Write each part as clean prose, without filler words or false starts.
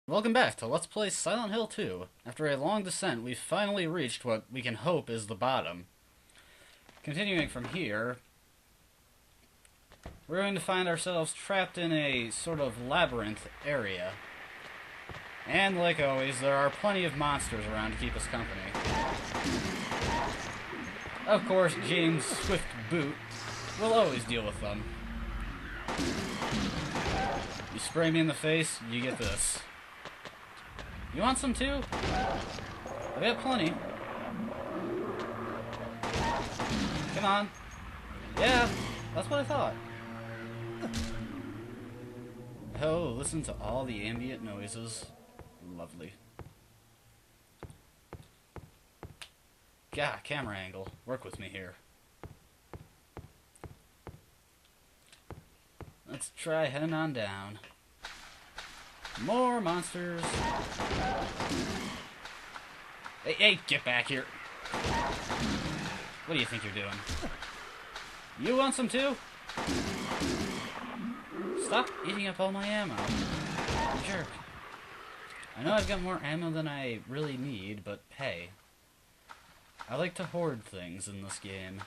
Welcome back to Let's Play Silent Hill 2. After a long descent, we've finally reached what we can hope is the bottom. Continuing from here, we're going to find ourselves trapped in a sort of labyrinth area. And like always, there are plenty of monsters around to keep us company. Of course, James' swift boot will always deal with them. You spray me in the face, you get this. You want some too? I've got plenty. Come on. Yeah, that's what I thought. Oh, listen to all the ambient noises. Lovely. God, camera angle. Work with me here. Let's try heading on down. More monsters. Hey, get back here. What do you think you're doing? You want some too? Stop eating up all my ammo. You jerk. I know I've got more ammo than I really need, but hey. I like to hoard things in this game.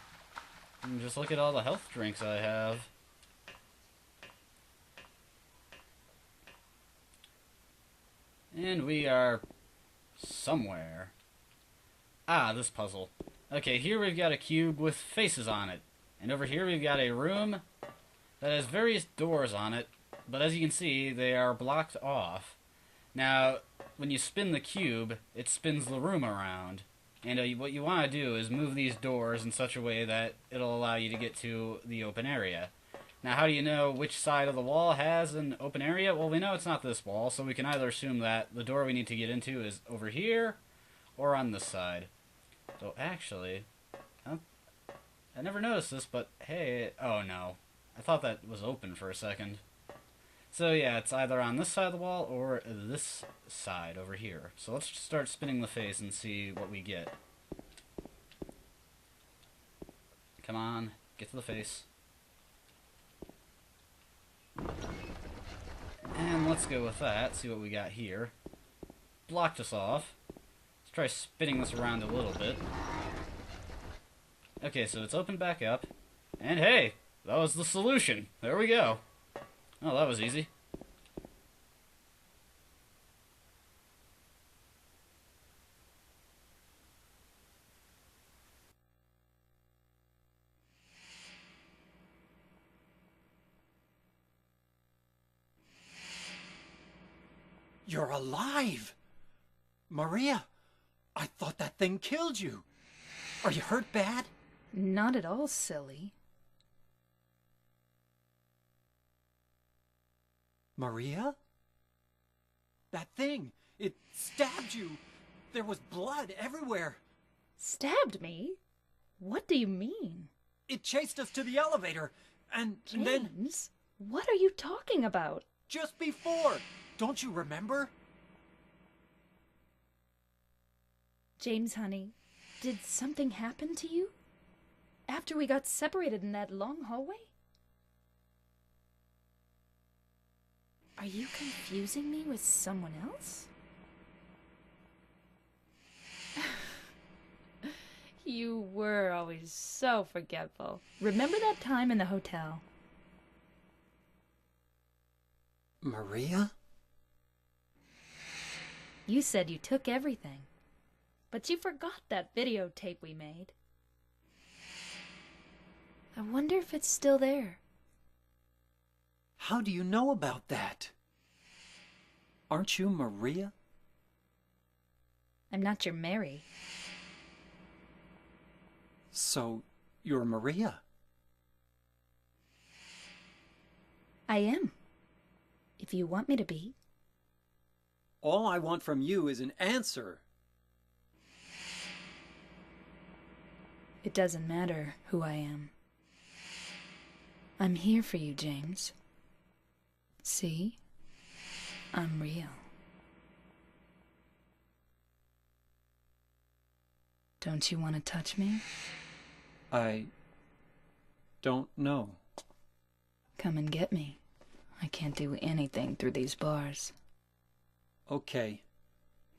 And just look at all the health drinks I have. And we are somewhere. Ah, this puzzle. Okay, here we've got a cube with faces on it. And over here we've got a room that has various doors on it, but as you can see, they are blocked off. Now, when you spin the cube, it spins the room around. And what you want to do is move these doors in such a way that it'll allow you to get to the open area. Now, how do you know which side of the wall has an open area? Well, we know it's not this wall, so we can either assume that the door we need to get into is over here or on this side. So, actually, I never noticed this, but hey, oh no. I thought that was open for a second. So yeah, it's either on this side of the wall or this side over here. So let's just start spinning the face and see what we get. Come on, get to the face. And let's go with that, see what we got here. Blocked us off. Let's try spinning this around a little bit. Okay, so it's opened back up. And hey, that was the solution. There we go. Oh, that was easy. You're alive! Maria, I thought that thing killed you. Are you hurt bad? Not at all, silly. Maria? That thing, it stabbed you. There was blood everywhere. Stabbed me? What do you mean? It chased us to the elevator, and then, James, what are you talking about? just before, don't you remember? James, honey, did something happen to you? After we got separated in that long hallway? Are you confusing me with someone else? You were always so forgetful. Remember that time in the hotel? Maria? You said you took everything, but you forgot that videotape we made. I wonder if it's still there. How do you know about that? Aren't you Maria? I'm not your Mary. So, you're Maria. I am. If you want me to be. All I want from you is an answer. It doesn't matter who I am. I'm here for you, James. See? I'm real. Don't you want to touch me? I don't know. Come and get me. I can't do anything through these bars. Okay.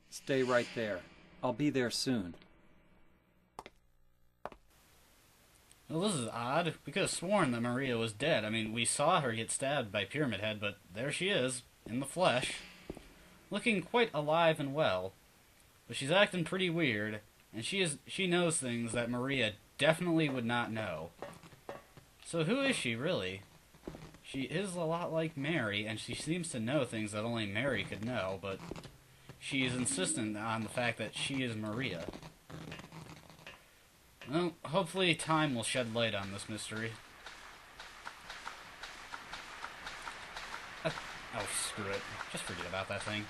Stay right there. I'll be there soon. Well, this is odd. We could have sworn that Maria was dead. I mean, we saw her get stabbed by Pyramid Head, but there she is, in the flesh. Looking quite alive and well. But she's acting pretty weird, and she knows things that Maria definitely would not know. So who is she, really? She is a lot like Mary, and she seems to know things that only Mary could know, but she is insistent on the fact that she is Maria. Well, hopefully time will shed light on this mystery. Oh, screw it. Just forget about that thing.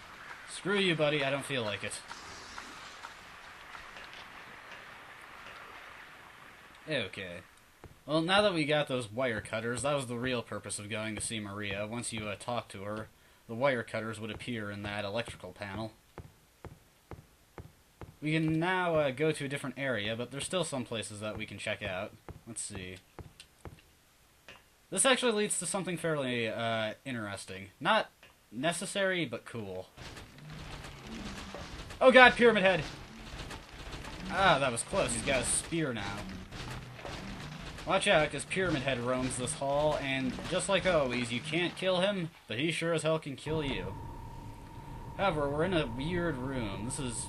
Screw you, buddy. I don't feel like it. Okay. Well, now that we got those wire cutters, that was the real purpose of going to see Maria. Once you talk to her, the wire cutters would appear in that electrical panel. We can now go to a different area, but there's still some places that we can check out. Let's see. This actually leads to something fairly interesting. Not necessary, but cool. Oh god, Pyramid Head! Ah, that was close. He's got a spear now. Watch out, because Pyramid Head roams this hall, and just like always, you can't kill him, but he sure as hell can kill you. However, we're in a weird room. This is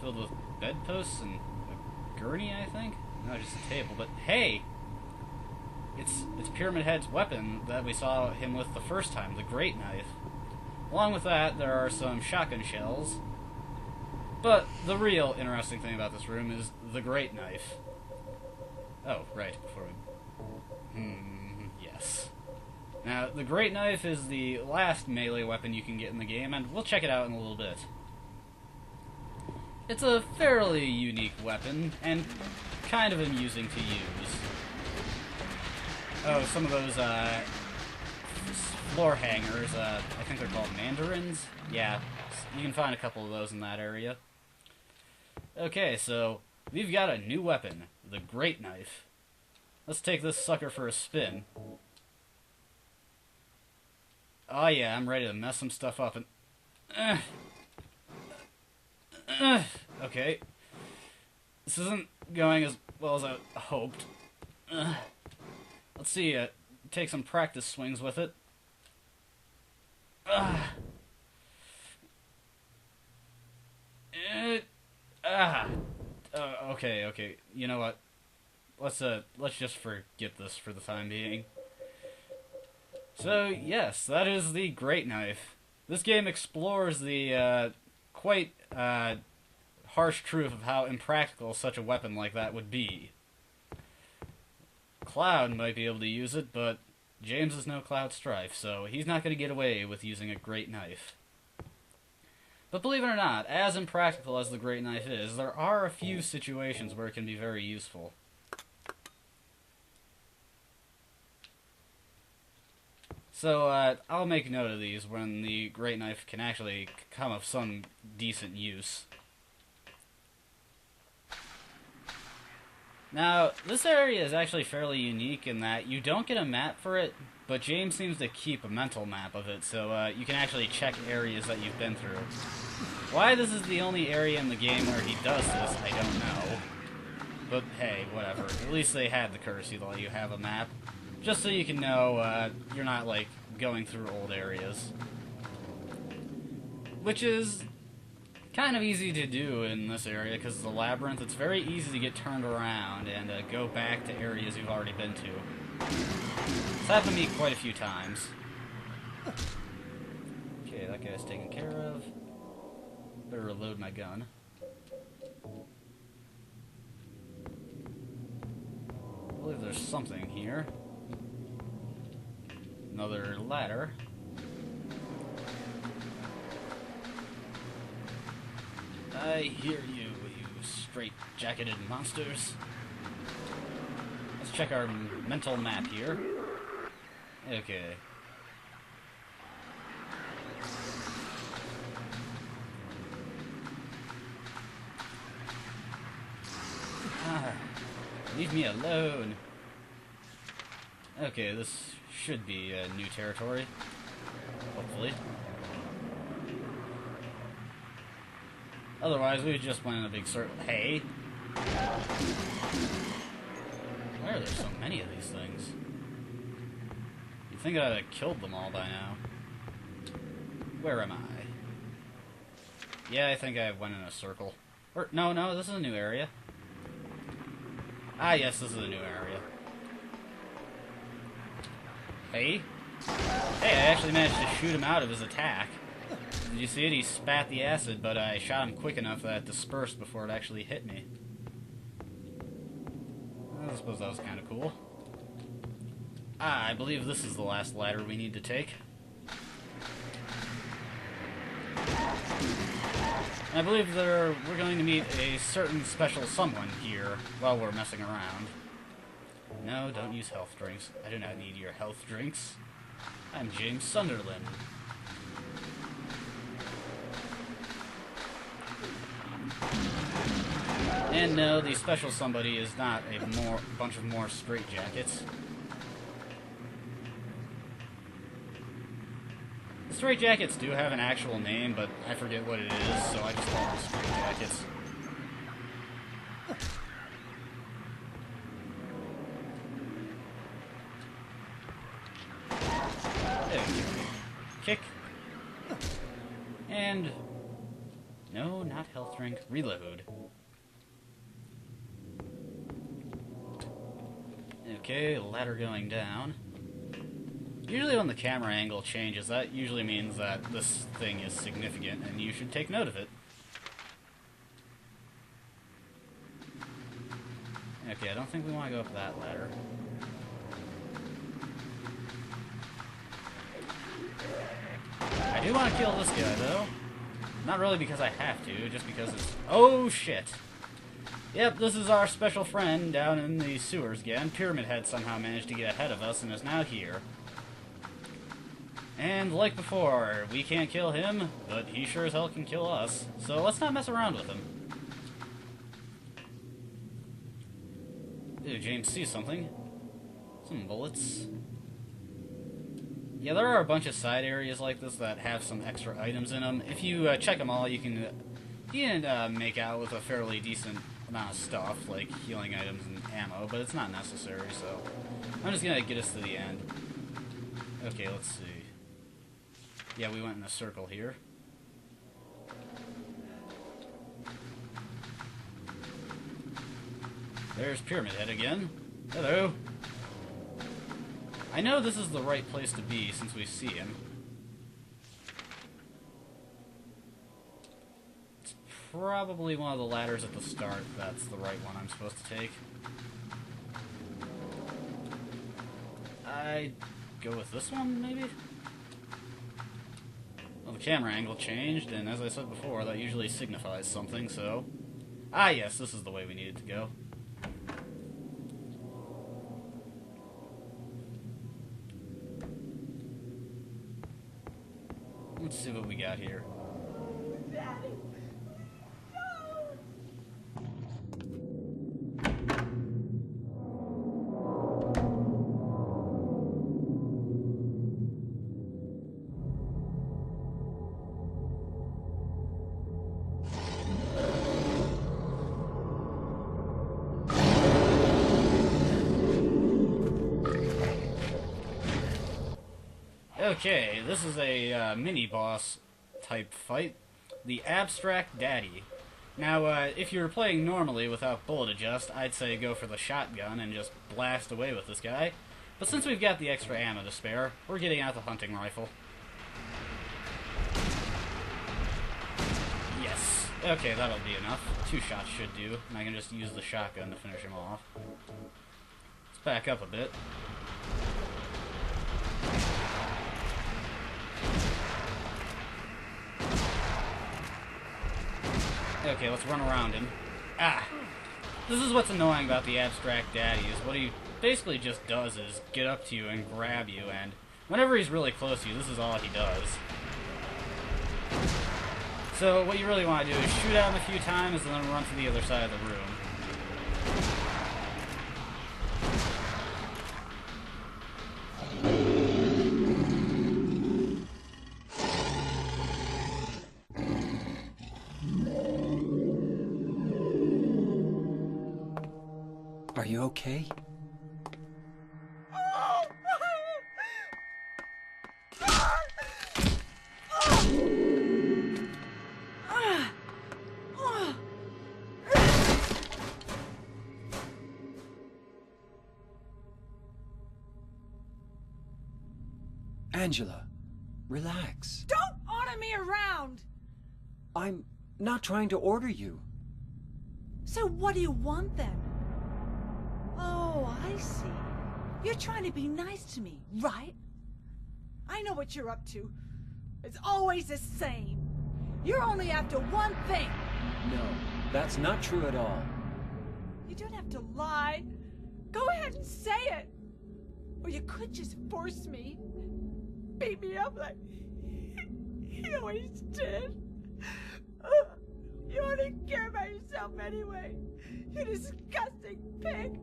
filled with bedposts and a gurney, I think? No, just a table, but hey! It's Pyramid Head's weapon that we saw him with the first time, the Great Knife. Along with that, there are some shotgun shells. But the real interesting thing about this room is the Great Knife. Oh, right, before we... yes. Now, the Great Knife is the last melee weapon you can get in the game, and we'll check it out in a little bit. It's a fairly unique weapon, and kind of amusing to use. Oh, some of those, floor hangers, I think they're called mandarins? Yeah, you can find a couple of those in that area. Okay, so we've got a new weapon, the Great Knife. Let's take this sucker for a spin. Oh yeah, I'm ready to mess some stuff up and... okay. This isn't going as well as I hoped. Let's see, take some practice swings with it. Okay. You know what? Let's just forget this for the time being. So, yes, that is the Great Knife. This game explores the, quite, harsh truth of how impractical such a weapon like that would be. Cloud might be able to use it, but James is no Cloud Strife, so he's not going to get away with using a Great Knife. But believe it or not, as impractical as the Great Knife is, there are a few situations where it can be very useful. So, I'll make note of these when the Great Knife can actually come of some decent use. Now, this area is actually fairly unique in that you don't get a map for it, but James seems to keep a mental map of it, so you can actually check areas that you've been through. Why this is the only area in the game where he does this, I don't know. But hey, whatever. At least they had the courtesy to let you have a map. Just so you can know you're not, like, going through old areas. Which is kind of easy to do in this area, because of the Labyrinth. It's very easy to get turned around and go back to areas you've already been to. It's happened to me quite a few times. Okay, that guy's taken care of. Better reload my gun. I believe there's something here. Another ladder. I hear you, you straight-jacketed monsters. Let's check our mental map here. Okay. Leave me alone. Okay, this should be new territory. Hopefully. Otherwise, we just went in a big circle. Hey! Why are there so many of these things? You'd think I'd have killed them all by now. Where am I? Yeah, I think I went in a circle. Or, no, this is a new area. Ah, yes, this is a new area. Hey? Hey, I actually managed to shoot him out of his attack. Did you see it? He spat the acid, but I shot him quick enough that it dispersed before it actually hit me. I suppose that was kind of cool. Ah, I believe this is the last ladder we need to take. And I believe we're going to meet a certain special someone here while we're messing around. No, don't use health drinks. I do not need your health drinks. I'm James Sunderland. And no, the special somebody is not a bunch of more straitjackets. The straitjackets do have an actual name, but I forget what it is, so I just call them straitjackets. There we go. Kick. And... no, not health drink. Reload. Okay, ladder going down. Usually when the camera angle changes, that usually means that this thing is significant, and you should take note of it. Okay, I don't think we want to go up that ladder. I do want to kill this guy, though. Not really because I have to, just because it's... oh, shit! Yep, this is our special friend down in the sewers again. Pyramid Head somehow managed to get ahead of us and is now here. And like before, we can't kill him, but he sure as hell can kill us. So let's not mess around with him. Ooh, James sees something. Some bullets. Yeah, there are a bunch of side areas like this that have some extra items in them. If you check them all, you can make out with a fairly decent amount of stuff, like healing items and ammo, but it's not necessary, so I'm just gonna get us to the end. Okay, let's see. Yeah, we went in a circle here. There's Pyramid Head again. Hello. I know this is the right place to be since we see him. It's probably one of the ladders at the start. That's the right one I'm supposed to take. I'd go with this one, maybe? Well, the camera angle changed, and as I said before, that usually signifies something, so... ah, yes, this is the way we needed to go. Let's see what we got here. Okay, this is a mini-boss type fight, the Abstract Daddy. Now, if you were playing normally without bullet adjust, I'd say go for the shotgun and just blast away with this guy. But since we've got the extra ammo to spare, we're getting out the hunting rifle. Yes. Okay, that'll be enough. 2 shots should do, and I can just use the shotgun to finish him off. Let's back up a bit. Okay, let's run around him. Ah! This is what's annoying about the Abstract Daddy, is what he basically just does is get up to you and grab you, and whenever he's really close to you, this is all he does. So what you really want to do is shoot at him a few times and then run to the other side of the room. Are you okay? Angela, relax. Don't order me around! I'm not trying to order you. So what do you want then? Oh, I see. You're trying to be nice to me, right? I know what you're up to. It's always the same. You're only after one thing. No, that's not true at all. You don't have to lie. Go ahead and say it. Or you could just force me. Beat me up like he always did. You only care about yourself anyway. You disgusting pig.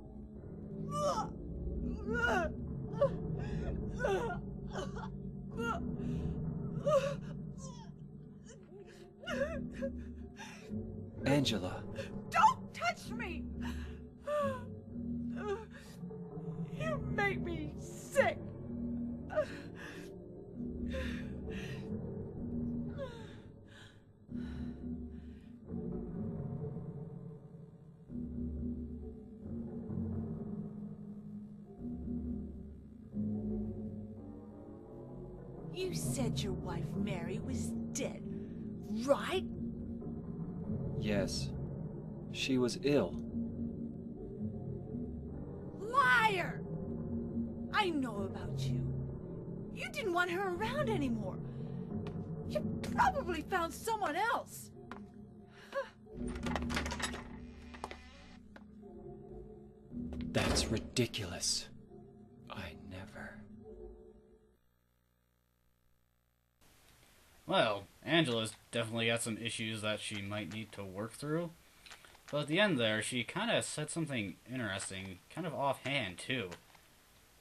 Angela. Don't touch me! You make me sick. You said your wife Mary was dead, right? Yes. She was ill. Liar! I know about you. You didn't want her around anymore. You probably found someone else. That's ridiculous. I never. Well, Angela's definitely got some issues that she might need to work through. But at the end there, she kind of said something interesting, kind of offhand, too.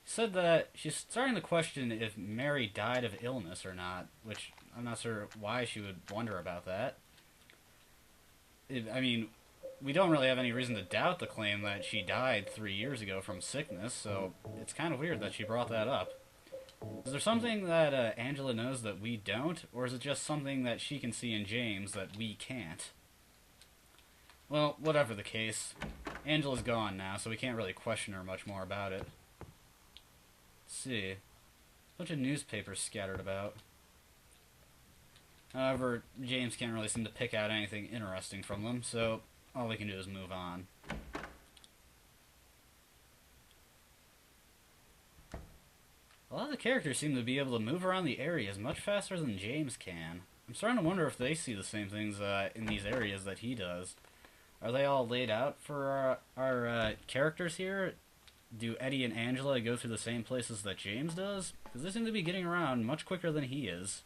She said that she's starting to question if Mary died of illness or not, which I'm not sure why she would wonder about that. I mean, we don't really have any reason to doubt the claim that she died 3 years ago from sickness, so it's kind of weird that she brought that up. Is there something that Angela knows that we don't, or is it just something that she can see in James that we can't? Well, whatever the case, Angela's gone now, so we can't really question her much more about it. Let's see. A bunch of newspapers scattered about. However, James can't really seem to pick out anything interesting from them, so all we can do is move on. A lot of the characters seem to be able to move around the areas much faster than James can. I'm starting to wonder if they see the same things in these areas that he does. Are they all laid out for our characters here? Do Eddie and Angela go through the same places that James does? Because they seem to be getting around much quicker than he is.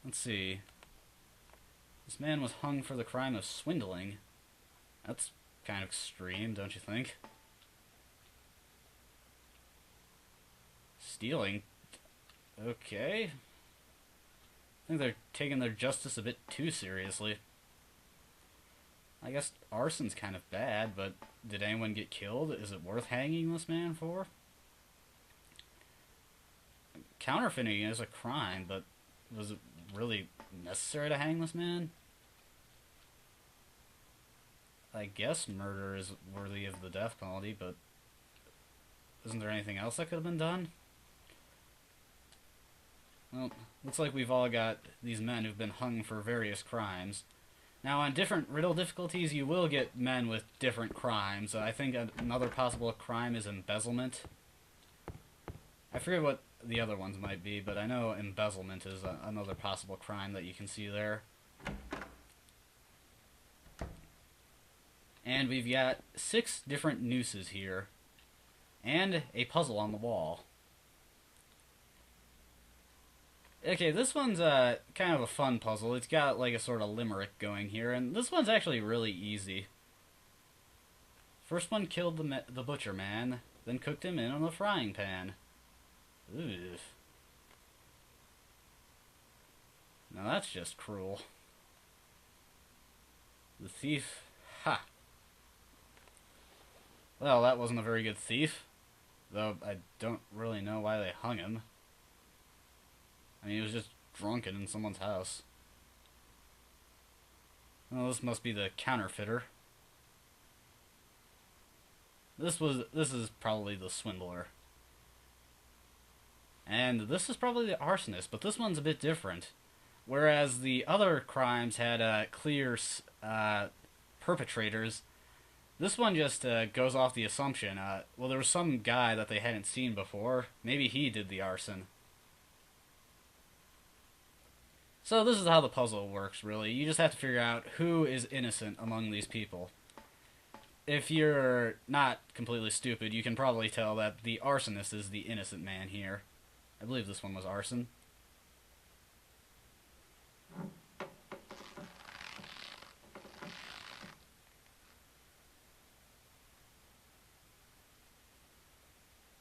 Let's see. This man was hung for the crime of swindling. That's kind of extreme, don't you think? Stealing? Okay. I think they're taking their justice a bit too seriously. I guess arson's kind of bad, but did anyone get killed? Is it worth hanging this man for? Counterfeiting is a crime, but was it really necessary to hang this man? I guess murder is worthy of the death penalty, but isn't there anything else that could have been done? Well, looks like we've all got these men who've been hung for various crimes. Now, on different riddle difficulties, you will get men with different crimes. I think another possible crime is embezzlement. I forget what the other ones might be, but I know embezzlement is another possible crime that you can see there. And we've got 6 different nooses here, and a puzzle on the wall. Okay, this one's kind of a fun puzzle. It's got like a sort of limerick going here, and this one's actually really easy. First one killed the butcher man, then cooked him in on the frying pan. Ooh. Now that's just cruel. The thief, ha! Well, that wasn't a very good thief. Though I don't really know why they hung him. I mean, he was just drunken in someone's house. Well, this must be the counterfeiter. This is probably the swindler. And this is probably the arsonist, but this one's a bit different. Whereas the other crimes had clear perpetrators, this one just goes off the assumption, well, there was some guy that they hadn't seen before. Maybe he did the arson. So this is how the puzzle works, really. You just have to figure out who is innocent among these people. If you're not completely stupid, you can probably tell that the arsonist is the innocent man here. I believe this one was arson.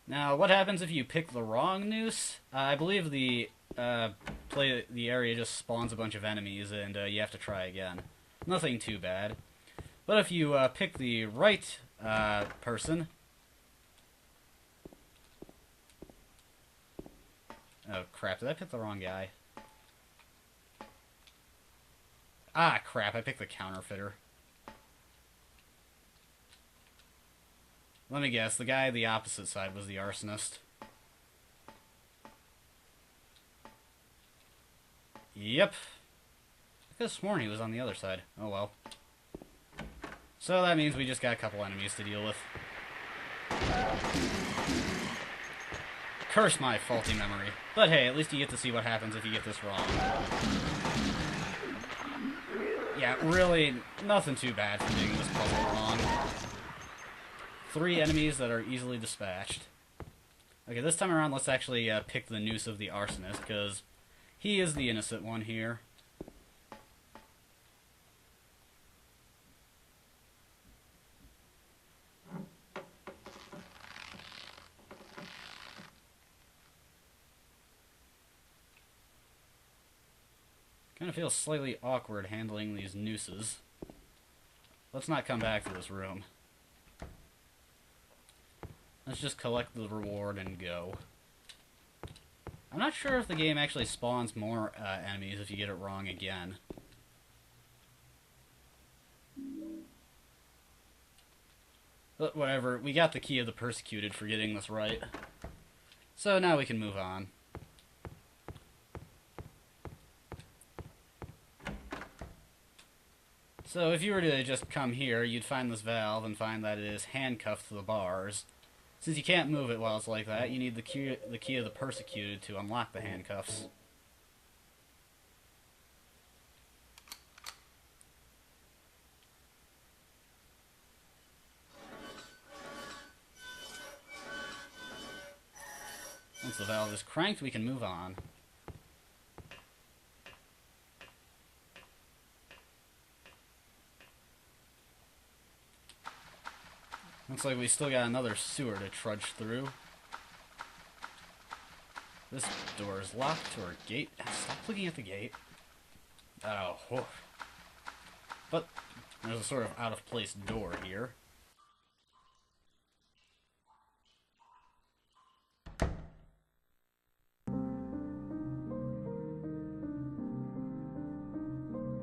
Now, what happens if you pick the wrong noose? I believe the area just spawns a bunch of enemies and you have to try again. Nothing too bad. But if you pick the right person... Oh crap, did I pick the wrong guy? Ah crap, I picked the counterfeiter. Let me guess, the guy on the opposite side was the arsonist. Yep. I could have sworn he was on the other side. Oh well. So that means we just got a couple enemies to deal with. Curse my faulty memory. But hey, at least you get to see what happens if you get this wrong. Yeah, really, nothing too bad for getting this puzzle wrong. 3 enemies that are easily dispatched. Okay, this time around, let's actually pick the noose of the arsonist, because he is the innocent one here. Kind of feels slightly awkward handling these nooses. Let's not come back to this room. Let's just collect the reward and go. I'm not sure if the game actually spawns more enemies if you get it wrong again. But whatever, we got the key of the persecuted for getting this right. So now we can move on. So if you were to just come here, you'd find this valve and find that it is handcuffed to the bars. Since you can't move it while it's like that, you need the key of the persecuted to unlock the handcuffs. Once the valve is cranked, we can move on. Looks like we still got another sewer to trudge through. This door is locked, or gate. Stop looking at the gate. Oh. Whew. But there's a sort of out-of-place door here.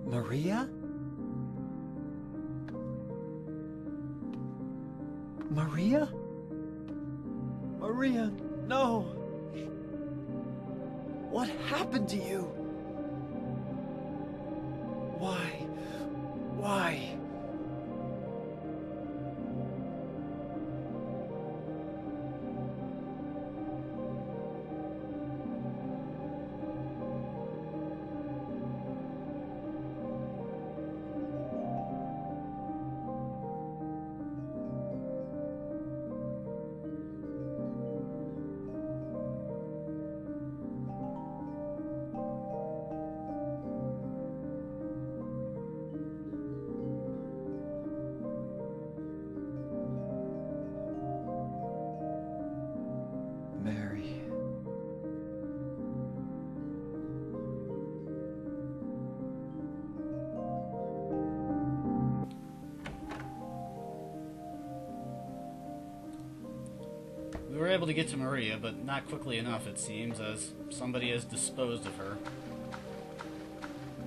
Maria? Maria? Maria, no! What happened to you? Why? Why? able to get to Maria, but not quickly enough, it seems, as somebody has disposed of her.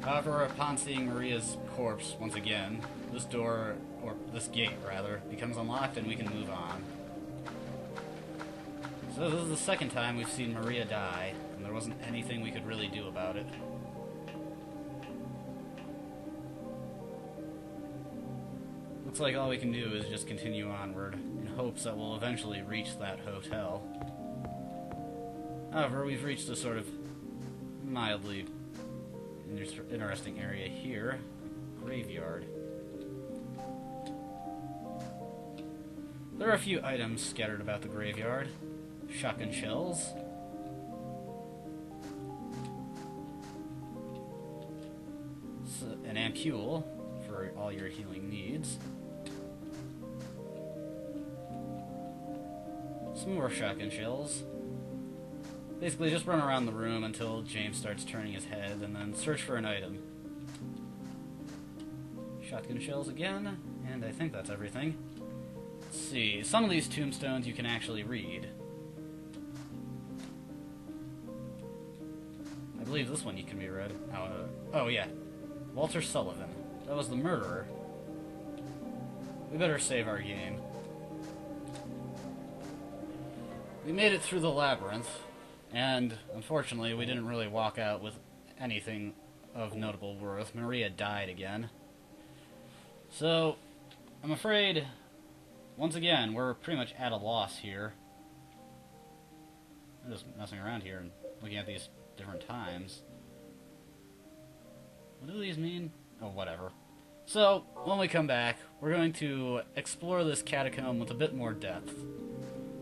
However, upon seeing Maria's corpse once again, this door, or this gate rather, becomes unlocked and we can move on. So this is the second time we've seen Maria die, and there wasn't anything we could really do about it. Looks like all we can do is just continue onward, in hopes that we'll eventually reach that hotel. However, we've reached a sort of mildly interesting area here. Graveyard. There are a few items scattered about the graveyard. Shotgun shells. An ampule for all your healing needs. Some more shotgun shells. Basically, just run around the room until James starts turning his head, and then search for an item. Shotgun shells again, and I think that's everything. Let's see, some of these tombstones you can actually read. I believe this one you can be read. Oh yeah. Walter Sullivan. That was the murderer. We better save our game. We made it through the labyrinth, and unfortunately we didn't really walk out with anything of notable worth. Maria died again. So, I'm afraid, once again, we're pretty much at a loss here. I'm just messing around here and looking at these different times. What do these mean? Oh, whatever. So, when we come back, we're going to explore this catacomb with a bit more depth.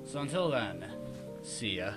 So until then, see ya.